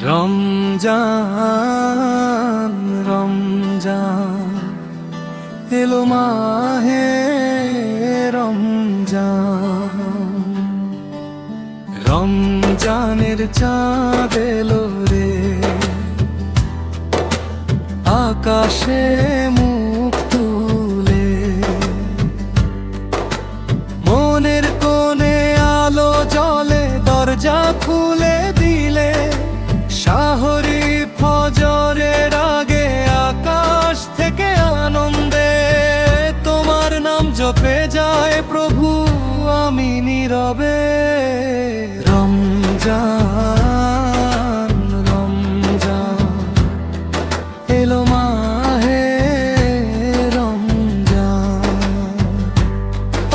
রমজান রমজান এলো মাহে রমজান, রমজানের চাঁদ এলো রে, আকাশে মুখ তুলে, মনের কোণে আলো জ্বলে, দরজা খুলে দিলে, শাহরি ফজরের আগে আকাশ থেকে আনন্দে তোমার নাম জপে যায় প্রভু, আমি নীরবে। রমজান রমজান এলো মাহে রমজান,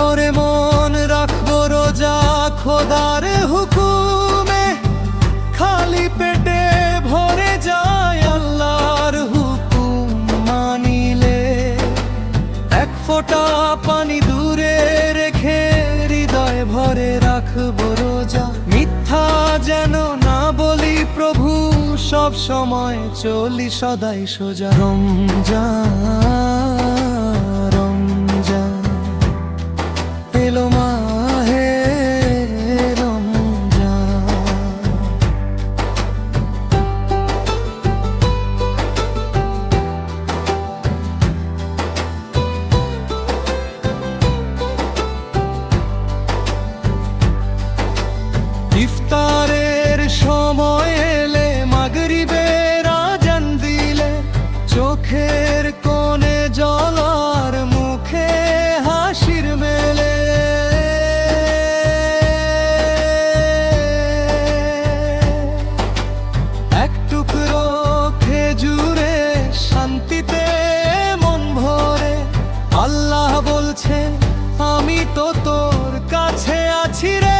ওরে মন রাখবো রোজা খোদার হুকুমে, খালি পেটে ভরে যায় আল্লাহর হুকুম মানিলে, এক ফোঁটা পানি দূরে রেখে হৃদয় ভরে রাখবো রোজা, মিথ্যা যেন না বলি প্রভু, সব সময় চলি সদাই সোজা। রমজান রমজান এলো মাহে ইফতারের সময় এলে, মাগরিবের আজান দিলে, চোখের কোণে জল আর মুখে হাসির মেলে, এক টুকরো খেজুরে শান্তিতে মন ভরে, আল্লাহ বলছে আমি তো তোর কাছে আছি রে।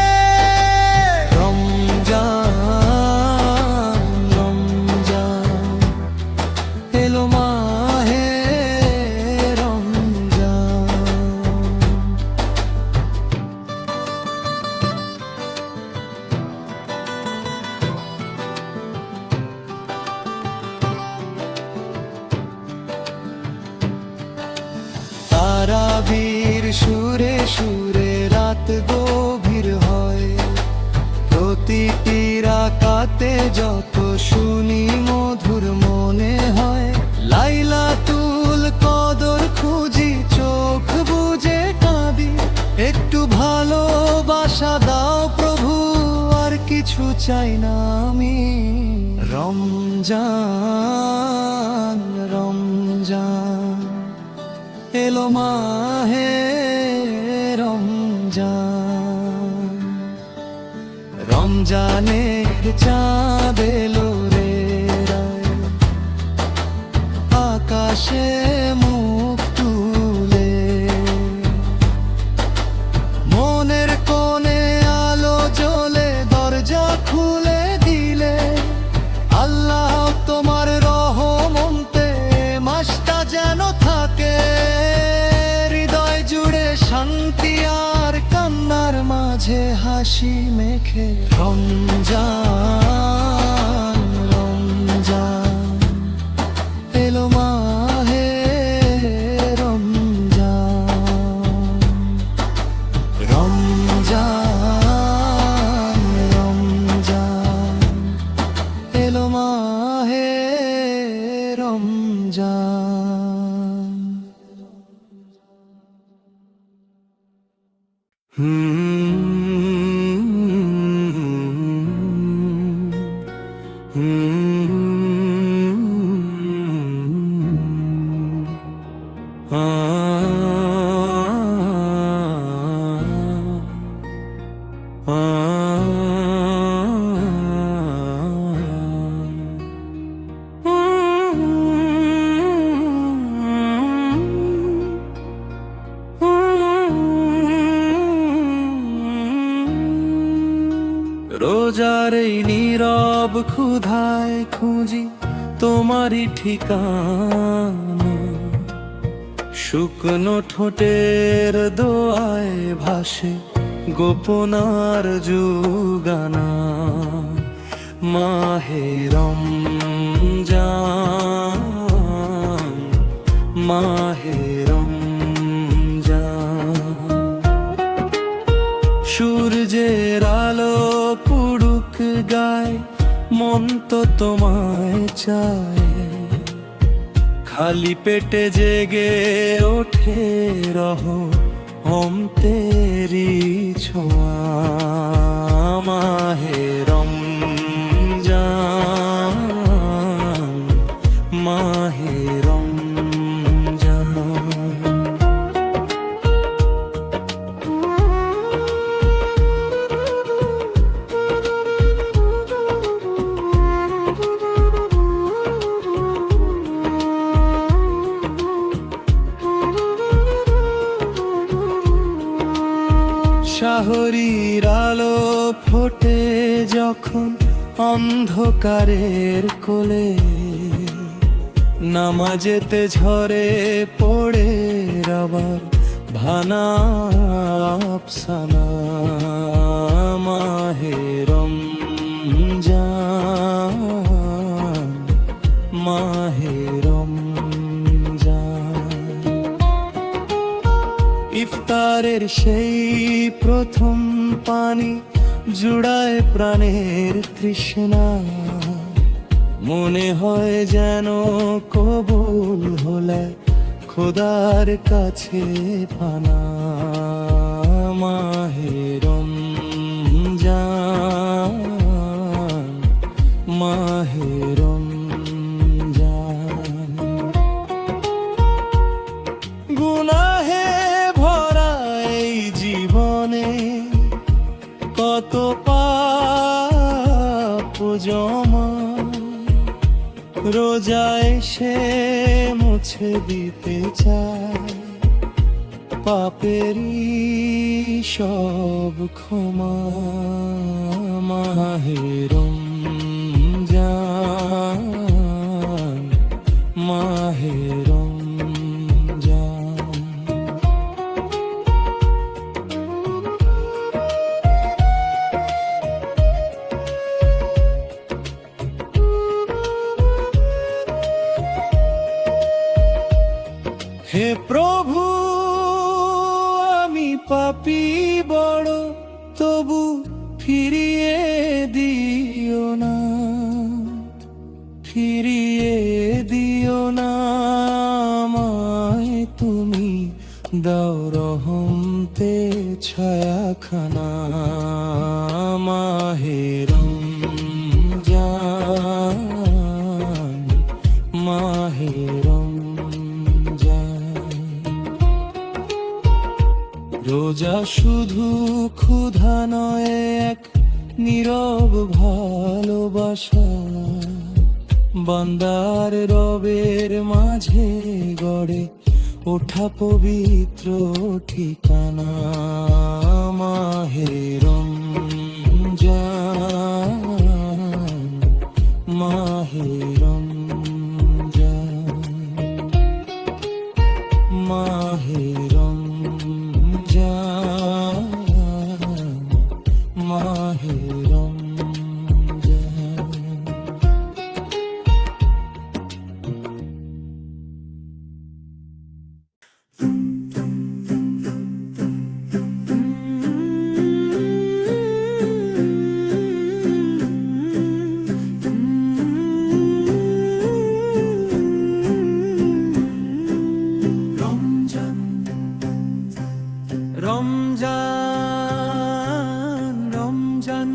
তারাবির সুরে সুরে রাত গভীর হয়, প্রতিটি রাকাতে যত শুনি মধুর মনে হয়, লাইলাতুল কদর খুঁজি চোখ বুজে কাঁদি, একটু ভালোবাসা দাও প্রভু, আর কিছু চাই না আমি। রমজান রমজান এলো মাহে রমজান, রমজানের চাঁদ এলো রে, আকাশে মুখ তুলে, মনের কোণে আলো জ্বলে, দরজা খুলে দিলে, আল্লাহ তোমার রহমতে মাসটা যেন থাকে, হৃদয় জুড়ে শান্তি আর কান্নার মাঝে হাসি মেখে। রমজান রমজান এলো মাহে রমজান, রমজান রমজান এলো মাহে রমজান। রোজার এই নীরব ক্ষুধায় খুঁজি তোমারই ঠিকানা, শুকনো ঠোঁটের দোয়ায় ভাসে গোপনার যুগানা, মাহে রমজান, মাহে রমজান। সূর্যের আলো পুড়ুক গায়, মন তো তোমায় চায়। খালি পেটে জেগে ওঠে রহম তেরি ছোঁয়া। মাহে রমজান, মাহে রমজান। শাহরির আলো ফোটে যখন অন্ধকারের কোলে, নামাজেতে ঝরে পড়ে আবার ভানা আফসানা। মাহে রমজান, মাহে রমজান। ইফতারের সেই প্রথম পানি জুড়ায় প্রাণের তৃষ্ণা। মনে হয় যেন কবুল হলে খোদার কাছে পানা। মাহে রমজান, মাহে রমজান। গুনাহে ভরা এই জীবনে কত পাপ জমা, রোজা এসে মুছে দিতে চায় পাপেরই সব ক্ষমা। মাহে রমজান, মাহে রমজান। হে প্রভু, আমি পাপী বড়, তবু ফিরিয়ে দিও না, ফিরিয়ে দিও না আমায় তুমি। দাও রহমতে ছায়াখানা। মাহে রমজান, মাহে রোজা শুধু ক্ষুধা নয়, এক নীরব ভালোবাসা। বান্দার রবের মাঝে গড়ে ওঠা পবিত্র ঠিকানা। মাহে রমজান, মাহে রমজান, মাহে মাহে রমজান। রমজান, রমজান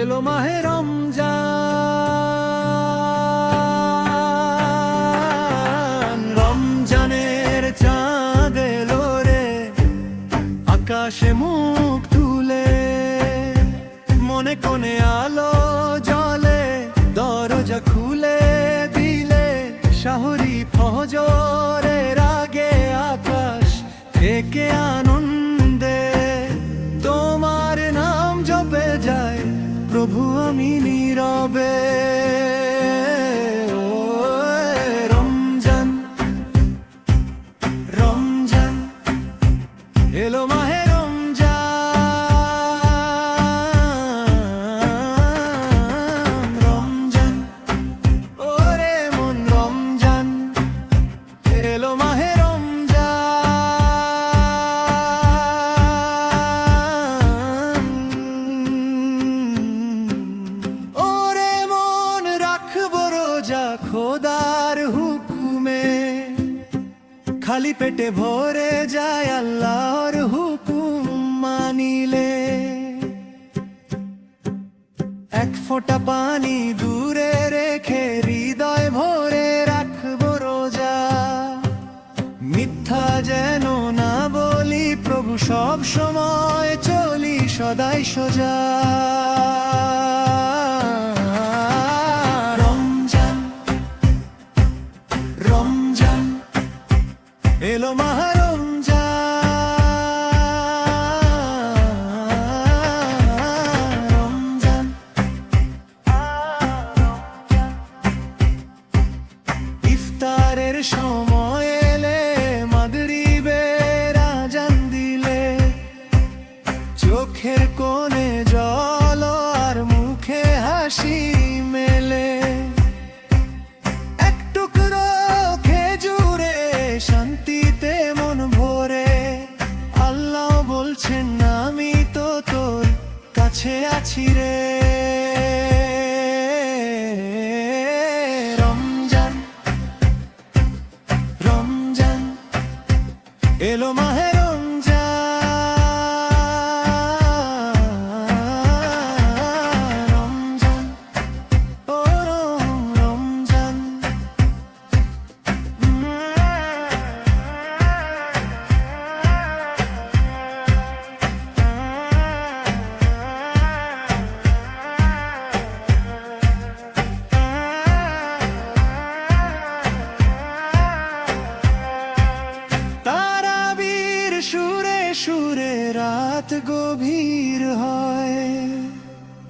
এলো, মাহে রমজান। রমজানের চাঁদ এলো রে, আকাশে মুখ তুলে। মনে কোণে আলো জ্বলে, দরজা খুলে দিলে। শাহরি ফজরের আগে আকাশ থেকে আনন্দে তোমার নাম জপে যায় প্রভু, আমি নীরবে। রমজান, রমজান এলো, মাহে রমজান। খোদার হুকুমে, খালি পেটে ভরে যায় আল্লাহর হুকুম মানিলে। এক ফোঁটা পানি দূরে রেখে হৃদয় ভরে রাখবো রোজা, মিথ্যা যেন না বলি প্রভু, সব সময় চলি সদাই সোজা। রমজান রমজান এলো মাহ রমজান, ইফতারের সময় এলে মাগরিবের আজান দিলে, চোখের কোণে জল আর মুখে হাসি মেলে। এক টুকরো খেজুরে শান্তিতে মন ভরে, আল্লাহ বলছেন আমি তো তোর কাছে আছি রে। রমজান রমজান এলো মাহে রমজান, ও রমজান। তারাবির সুরে সুরে রাত গভীর হয়,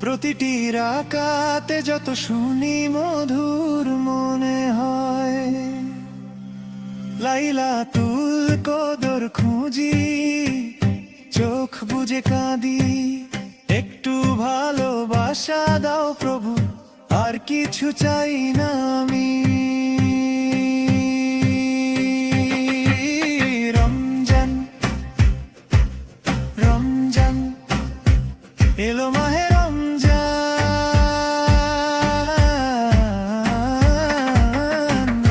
প্রতিটি রাকাতে যত শুনি মধুর মনে হয়। লাইলাতুল কদর খুঁজি, চোখ বুজে কাঁদি, একটু ভালোবাসা দাও প্রভু, আর কিছু চাই না আমি। রমজান রমজান এলো মাহে রমজান,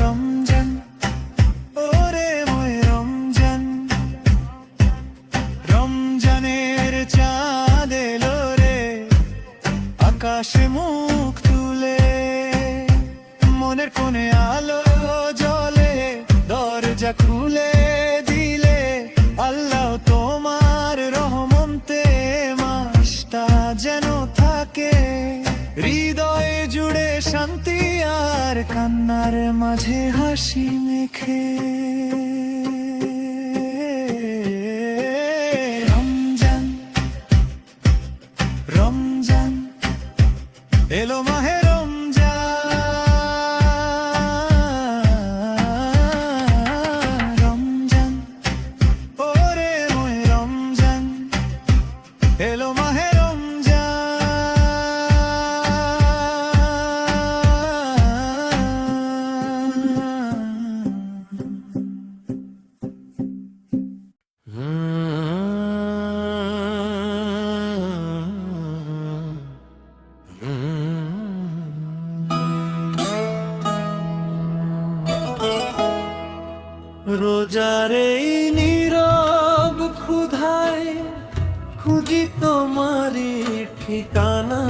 রমজান ওরে ময় রমজান। রমজানের চাঁদ এলো রে, আকাশে মুখ তুলে, মনের কোণে আলো জ্বলে, দরজা খুলে দিলে আল্লাহ তোমার রহমতে মাসটা যেন থাকে হৃদয়ে জুড়ে শান্তি আর কান্নার মাঝে হাসি মেখে। রমজান রমজান এলো মাহে রমজান, ওরে ময় রমজান এলো মাহে রোজার এই নীরব ক্ষুধায় খুঁজি তোমারি ঠিকানা,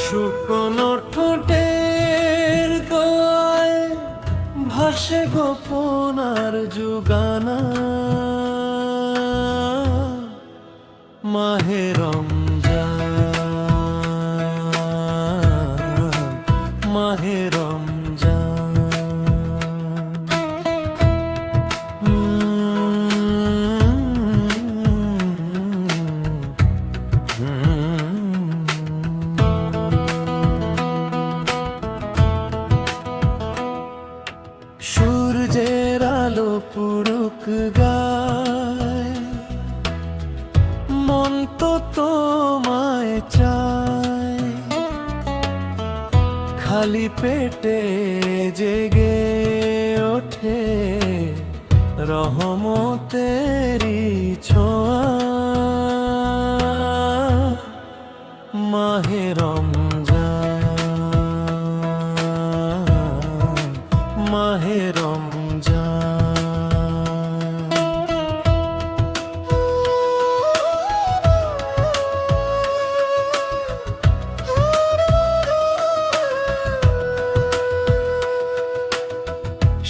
শুকনো ঠোঁটের দোয়ায় ভাসে গোপন আর যুগানা। মাহে রমজান মাহে রমজান, সূর্যের আলো পুরুক গায়, মন তো তোমায় চায়, খালি পেটে জেগে ওঠে রহমতেরি ছোঁয়া। মাহে রমজান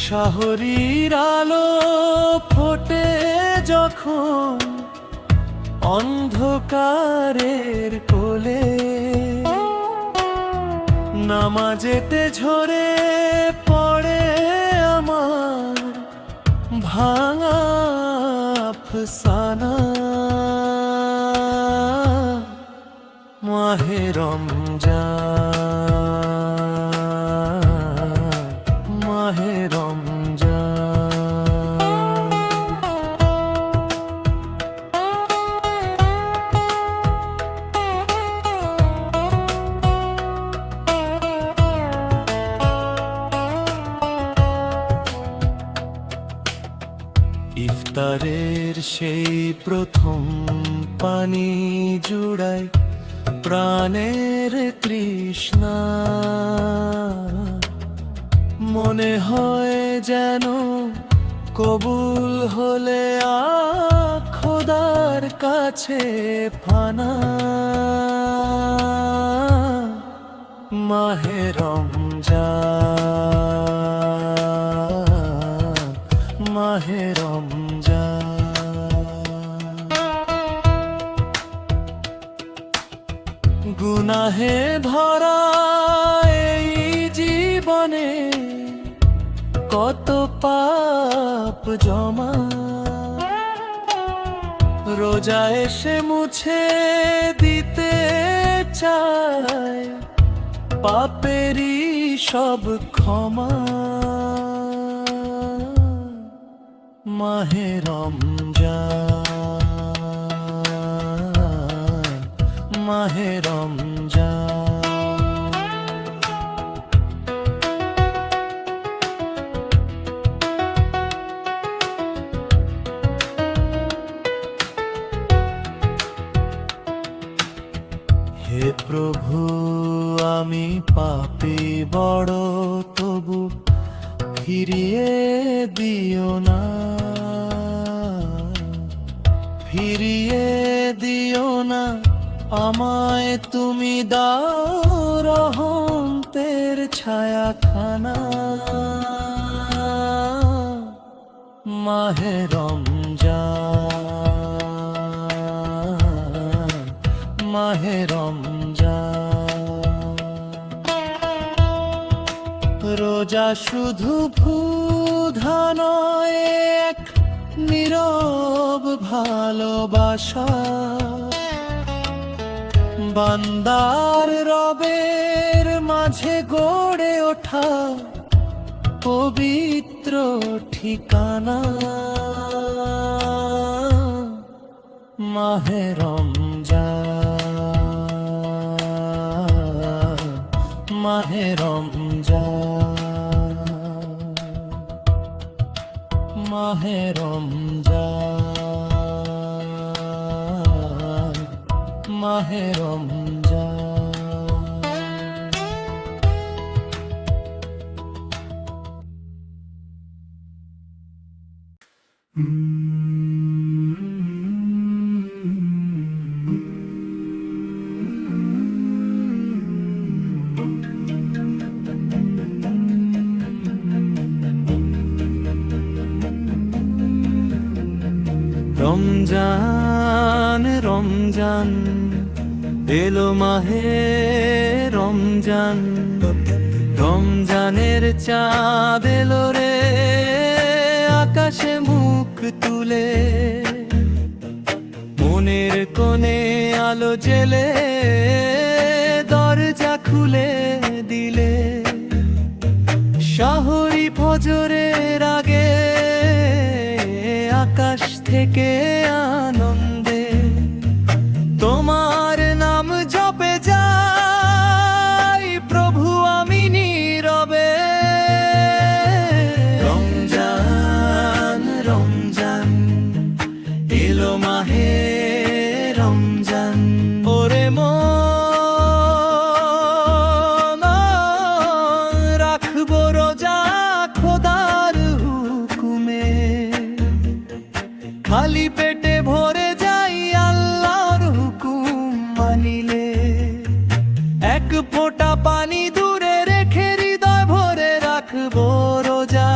শাহরির আলো ফোটে যখন অন্ধকারের কোলে, নামাজেতে ঝরে পড়ে আমার ভাঙা আফসানা। মাহে রমজান, মাহে রমজান। ইফতারের সেই প্রথম পানি জুড়ায় প্রাণের তৃষ্ণা, মনে হয় যেন কবুল হলে খোদার কাছে ফানা। মাহে রমজান, মাহে রমজান। গুনাহে ভরা এই জীবনে কত পাপ জমা, রোজা এসে মুছে দিতে চায় পাপেরই সব ক্ষমা। মাহে রমজান, মাহে রমজান। হে প্রভু আমি পাপী বড়, তবু ফিরিয়ে দিও না, ফিরিয়ে দিও না আমায়, তুমি দাও রহমতের ছায়াখানা। মাহে রমজান, মাহে রমজান। রোজা শুধু ক্ষুধা নয়, এক নীরব ভালোবাসা, বান্দার রবের মাঝে গড়ে ওঠা পবিত্র ঠিকানা। মাহে রমজান, মাহে রমজান, মাহে রমজান, মাহে রমজান। রমজান রমজান এলো মাহে রমজান, রমজানের চাঁদ এলো রে আকাশে মুখ তুলে, মনের কোণে আলো জেলে দরজা খুলে দিলে। শাহরি ফজরের আগে আকাশ থেকে আনন্দে তোমার নাম জপে যাই প্রভু আমি নীরবে। রমজান রমজান এলো মাহে রমজান, ওরে মন রাখবো রোজা খোদার হুকুমে, খালি পেটে ভরে যাই আল্লাহর হুকুম মানিলে। এক ফোঁটা পানি দূরে রেখে হৃদয় ভরে রাখবো রোজা।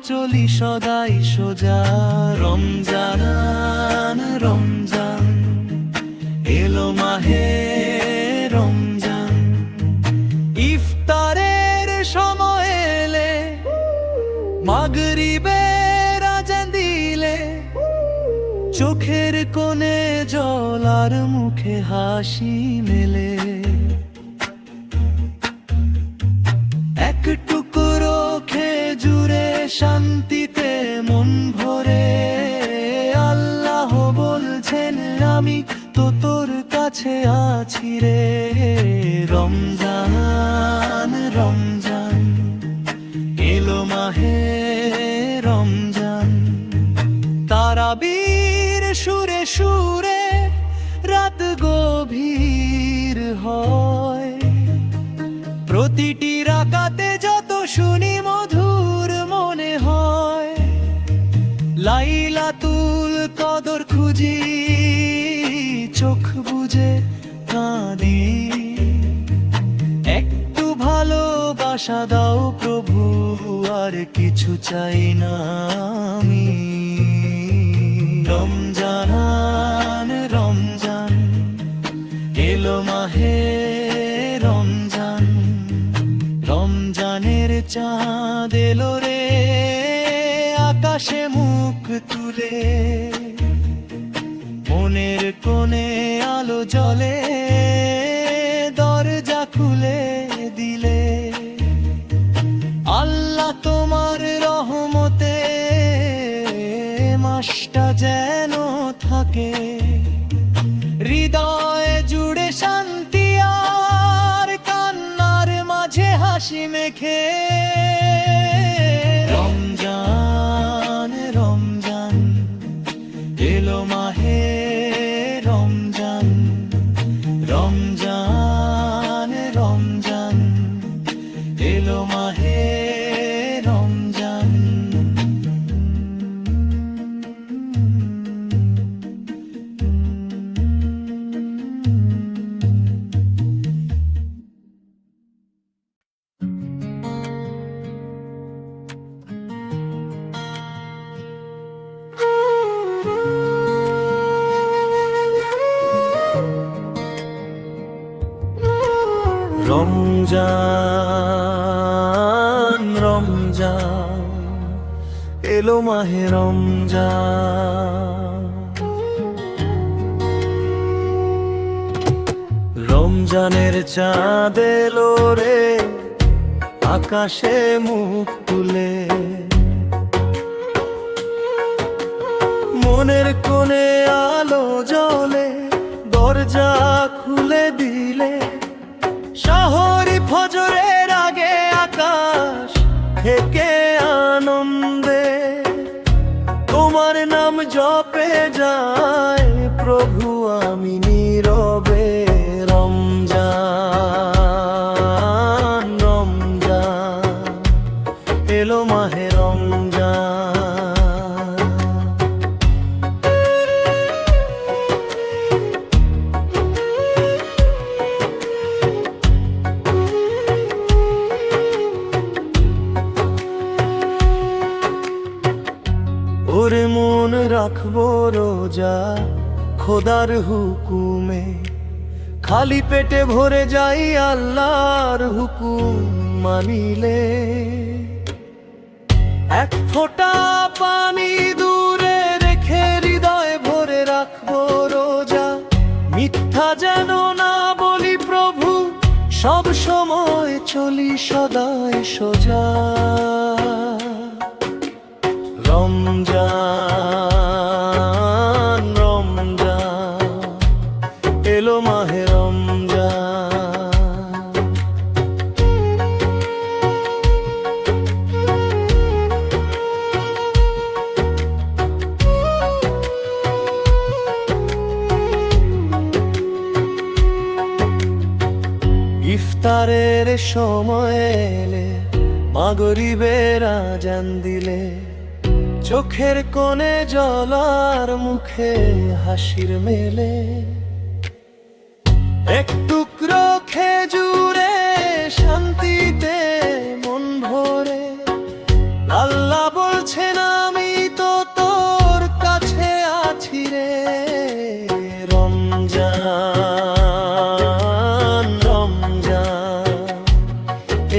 চলি সদাই সোজা। রমজান রমজান এলো মাহে রমজান, ইফতারের সময় এলে মাগরিবের আজান দিলে, চোখের কোণে জল আর মুখে হাসি মেলে। এক টুকরো খেজুরে শান্তিতে মন ভরে, আল্লাহ বলছেন আমি তো তোর কাছে আছি রে। রমজান রমজান এলো মাহে রমজান, তারাবির সুরে সুরে রাত গভীর হয়, প্রতিটি রাকাতে যত শুনি মধুর মনে হয়। লাইলাতুল কদর খুঁজি, চোখ বুজে কাঁদি, একটু ভালোবাসা দাও প্রভু, আর কিছু চাই না আমি। রমজান রমজান এলো মাহে রমজান, রমজানের চাঁদ এলো রে আকাশে মুখ তুলে, মনের কোণে আলো জ্বলে দরজা খুলে দিলে। আল্লাহ তোমার রহমতে মাসটা যেন থাকে, হৃদয় জুড়ে শান্তি আর কান্নার মাঝে হাসি মেখে। রমজান রমজান এলো মাহে রমজান, রমজান রমজান এলো মাহে রমজান। রমজান রমজান এলো মাহে রমজান, রমজানের চাঁদ এলো রে আকাশে মুখ তুলে, মনের কোণে আলো জ্বলে দরজা খুলে দিলে। শহরি ফজরের আগে আকাশ থেকে আনন্দে তোমার নাম জপে যায় প্রভু আমি নীরবে। রমজান রমজান এলো মাহে রমজান, ওরে মন রাখবো রোজা খোদার হুকুমে, খালি পেটে ভরে যাই আল্লাহর হুকুম মানিলে। এক ফোঁটা পানি দূরে রেখে হৃদয় ভরে রাখবো রোজা, মিথ্যা যেন না বলি প্রভু, সব সময় চলি সদাই সোজা। রমজান রমজান এলো মাহে রমজান, ইফতারের সময় এলে মাগরিবের আজান দিলে, চোখের কোণে জল আর মুখে হাসির মেলে। এক টুকরো খেজুরে শান্তিতে মন ভরে, আল্লাহ বলছে রমজান রমজান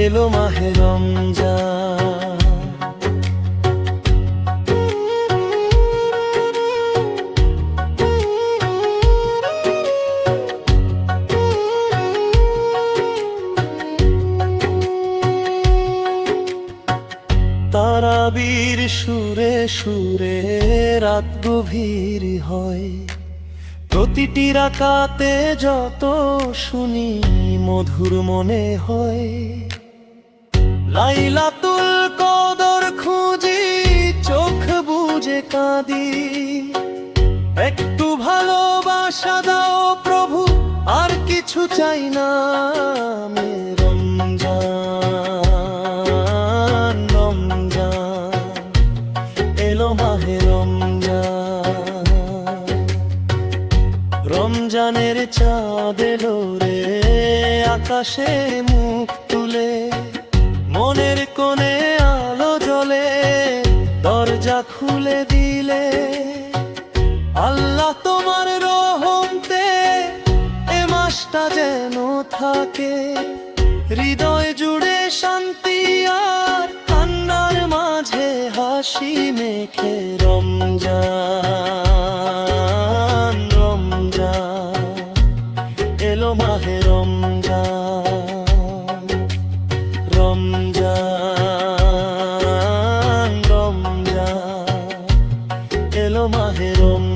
এলো মাহে রমজান। তারাবীর সুরে সুরে রাত গভীর হয়, প্রতিটি রাকাতে যত শুনি মধুর মনে হয়। লাইলাতুল কদর খুঁজি, চোখ বুজে কাঁদি, একটু ভালোবাসা দাও প্রভু, আর কিছু চাই না আমি। রমজান রমজান এলো মাহে রমজান। রমজানের চাঁদ এলো রে আকাশে মুখ তুলে, মনের কোণে আলো জ্বলে, দরজা খুলে দিলে। আল্লাহ তোমার রহমতে এ মাসটা যেন থাকে, হৃদয় জুড়ে শান্তি আর কান্নার মাঝে হাসি মেখে। রমজান রমজান এলো মাহে রমজান। রমজান রমজান এলো মাহে রমজান।